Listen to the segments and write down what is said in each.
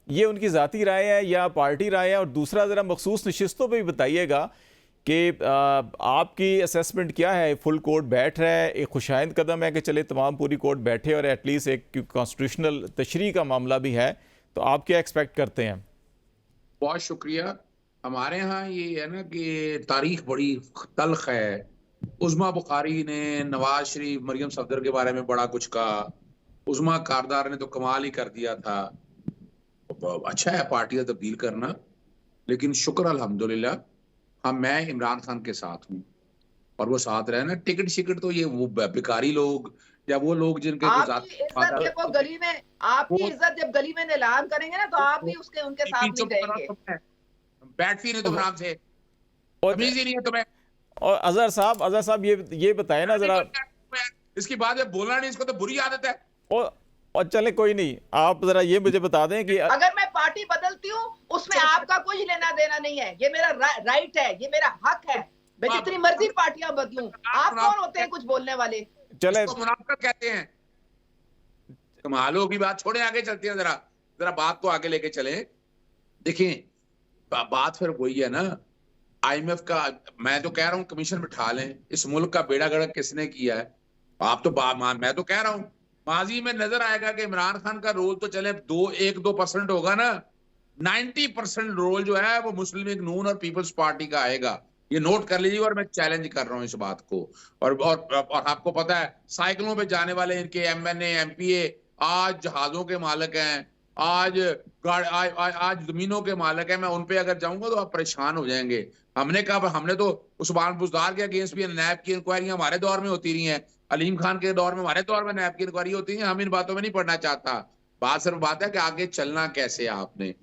ये उनकी ज़ाती राय है या पार्टी राय है? और दूसरा ज़रा मखसूस नशिस्तों पे भी बताइएगा कि आपकी असेसमेंट क्या है? फुल कोर्ट बैठ रहा है, एक खुशाइंद कदम है कि चले तमाम पूरी कोर्ट बैठे और एटलीस्ट एक कॉन्स्टिट्यूशनल तशरीह का मामला भी है, तो आप क्या एक्सपेक्ट करते हैं? बहुत शुक्रिया। हमारे यहाँ ये है ना कि तारीख बड़ी तल्ख है। उज़्मा बुखारी ने नवाज शरीफ, मरियम सफदर के बारे में बड़ा कुछ कहा। उज़्मा कारदार ने तो कमाल ही कर दिया था। अच्छा है पार्टियां तब्दील करना, लेकिन शुक्र अल्हम्दुलिल्लाह मैं इमरान खान के साथ हूँ और वो साथ रहे ना। टिकट शिकट तो ये वो बेकारी लोग या वो लोग जिनके को आपकी इज्जत ज्यादा जब वो गली में आपकी वो इज्जत जब गली में ऐलान करेंगे ना, तो आप भी उसके उनके साथ नहीं चुप करो जाएंगे। तुम्हें, बैठती नहीं तुम आराम से, और तमीज ही नहीं है तुम्हें। और अजहर साहब ये बताएं ना ज़रा। इसकी बात है बोलना नहीं, इसको तो बुरी आदत है। और चले कोई नहीं, आप ज़रा ये मुझे बता दें कि अगर मैं पार्टी बदलती हूँ उसमें आपका कुछ लेना देना नहीं है। ये मेरा राइट है, ये मेरा हक है। मैं जितनी मर्जी पार्टियां बदलूं। आप कौन होते हैं कुछ बोलने वाले? चले इसको मुनाफिकत कहते हैं। कमालों की बात छोड़े, आगे चलते हैं। जरा जरा बात को आगे लेके चले। देखिए बात फिर वही है ना, आईएमएफ का। मैं तो कह रहा हूं कमीशन बिठा लें। इस मुल्क का बेड़ा गर्क किसने किया है? आप तो मैं तो कह रहा हूं माजी में नजर आएगा कि इमरान खान का रोल तो चले 1-2% होगा ना, 90% रोल जो है वो मुस्लिम लीग नून और पीपल्स पार्टी का आएगा। ये नोट कर लीजिए और मैं चैलेंज कर रहा हूं इस बात को। और आपको पता है साइकिलों पे जाने वाले इनके एमएनए एमपीए आज जहाजों के मालिक हैं, आज आज जमीनों के मालिक हैं। मैं उन पे अगर जाऊंगा तो आप परेशान हो जाएंगे। हमने कहा, हमने तो उस्मान बुजदार के अगेंस्ट भी नैब की इंक्वायरी हमारे दौर में होती रही हैं, अलीम खान के दौर में, हमारे दौर में नैब की इंक्वायरी होती है। हम इन बातों में नहीं पढ़ना चाहता। बात सिर्फ बात है कि आगे चलना कैसे आपने।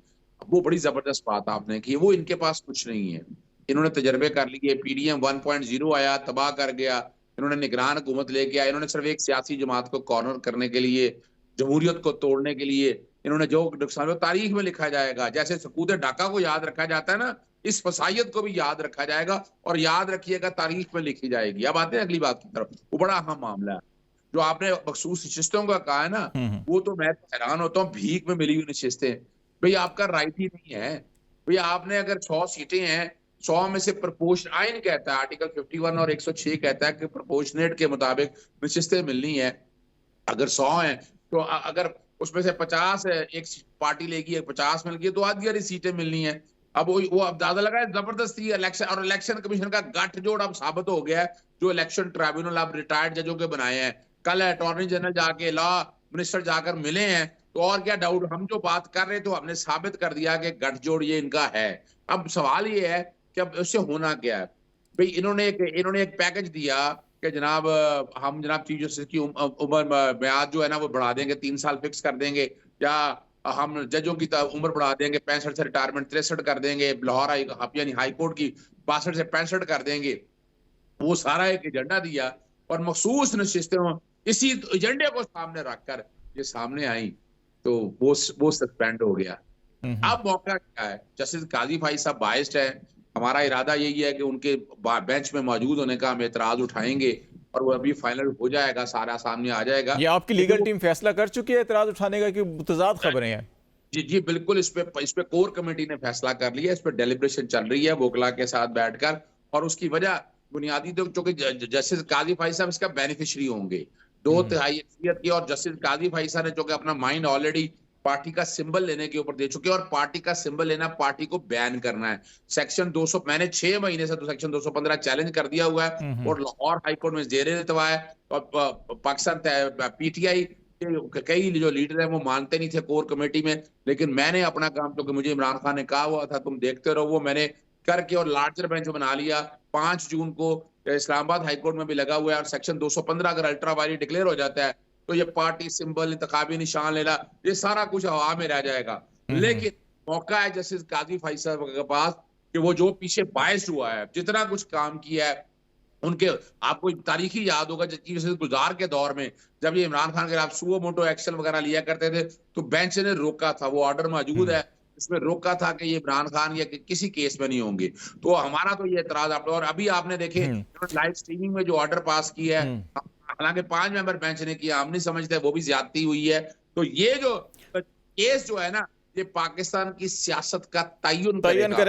वो बड़ी जबरदस्त बात आपने की, वो इनके पास कुछ नहीं है। इन्होंने तजर्बे कर लिए, पीडीएम 1.0 आया, तबाह कर गया। इन्होंने निगरान हुकूमत लेके आया। इन्होंने सिर्फ एक सियासी जमात को कॉर्नर करने के लिए, जमहूरियत को तोड़ने के लिए इन्होंने जो नुकसान, वो तारीख में लिखा जाएगा। जैसे सकूत ढाका को याद रखा जाता है ना, इस फसाइयत को भी याद रखा जाएगा और याद रखिएगा तारीख में लिखी जाएगी। अब आते हैं अगली बात की तरफ। वो बड़ा अहम मामला है जो आपने मखसूस नशिस्तों का कहा है ना, वो तो मैं हैरान होता हूँ। भीख में मिली हुई नशिस्तें, भाई आपका राइट ही नहीं है। भाई आपने अगर 100 सीटें हैं, 100 में से प्रपोर्शन, आइन कहता है आर्टिकल 51 और 106 कहता है कि प्रपोर्शनेट के मुताबिक नशिस्तें मिलनी है। अगर 100 है तो अगर उसमें से 50 है, एक पार्टी लेगी, 50 मिल गई, तो आधी आधी सीटें मिलनी है। अब वो अब दादा लगा जबरदस्ती इलेक्शन, और इलेक्शन कमीशन का गठजोड़ अब साबित हो गया है। जो इलेक्शन ट्राइब्यूनल अब रिटायर्ड जजों के बनाए हैं, कल अटॉर्नी जनरल जाके लॉ मिनिस्टर जाकर मिले हैं, तो और क्या डाउट। हम जो बात कर रहे तो हमने साबित कर दिया कि गठजोड़ ये इनका है। अब सवाल ये है कि अब उससे होना क्या है। भाई इन्होंने एक पैकेज दिया कि जनाब हम जनाब चीफ जस्टिस की उम्र म्याद जो है ना वो बढ़ा देंगे, 3 साल फिक्स कर देंगे, या हम जजों की उम्र बढ़ा देंगे, 65 से रिटायरमेंट 63 कर देंगे, लाहौर यानी हाई कोर्ट की 62 से 65 कर देंगे। वो सारा एक एजेंडा दिया और मखसूस नशिस्तें इसी एजेंडे को सामने रखकर ये सामने आई, तो वो सस्पेंड हो गया। अब मौका क्या है? जस्टिस काजी भाई साहब बाइस्ड है। हमारा इरादा यही है कि उनके बेंच में मौजूद होने का हम एतराज उठाएंगे और वो अभी फाइनल हो जाएगा, सारा सामने आ जाएगा। ये आपकी लीगल टीम फैसला कर चुकी है एतराज उठाने का कि मुतजाद खबरें हैं? जी जी बिल्कुल, इस पे कोर कमेटी ने फैसला कर लिया। इस पे डेलिब्रेशन चल रही है वोकला के साथ बैठकर, और उसकी वजह बुनियादी तो चूंकि जस्टिस काजी भाई साहब इसका बेनिफिशियरी होंगे 2/3 अक्सरियत की, और जस्टिस काजी भाई साहब ने चूंकि अपना माइंड ऑलरेडी पार्टी का सिंबल लेने के ऊपर दे चुके हैं, और पार्टी का सिंबल लेना पार्टी को बैन करना है। सेक्शन 200 मैंने 6 महीने से तो सेक्शन 215 चैलेंज कर दिया हुआ है और लाहौर हाईकोर्ट में जेर इल्तवा है। और पाकिस्तान पीटीआई कई जो लीडर हैं वो मानते नहीं थे कोर कमेटी में, लेकिन मैंने अपना काम, क्योंकि मुझे इमरान खान ने कहा हुआ था तुम देखते रहो, वो मैंने करके और लार्जर बेंच बना लिया। 5 जून को इस्लामाबाद हाईकोर्ट में भी लगा हुआ है, और सेक्शन 215 अगर अल्ट्रा वायलेट डिक्लेयर हो जाता है तो ये पार्टी सिंबल, इंतखाबी निशान लेना, ये सारा कुछ हवा में रह जाएगा। लेकिन मौका है जस्टिस काजी फैसल के पास कि वो जो पीछे बायस हुआ है, जितना कुछ काम किया है उनके, आपको तारीखी याद होगा जस्टिस गुजार के दौर में जब ये इमरान खान के खिलाफ सुओ मोटो एक्शन वगैरह लिया करते थे, तो बेंच ने रोका था। वो ऑर्डर मौजूद है, इसमें रोका था कि ये इमरान खान या किसी केस में नहीं होंगे। तो हमारा तो ये एतराज आप, और अभी आपने देखे लाइव स्ट्रीमिंग में जो ऑर्डर पास किया है, हालांकि 5 मेंबर बेंच ने किया, हम नहीं समझते वो भी ज्यादती हुई है। तो ये जो केस जो है ना, ये पाकिस्तान की सियासत का तयन तयन करेगा।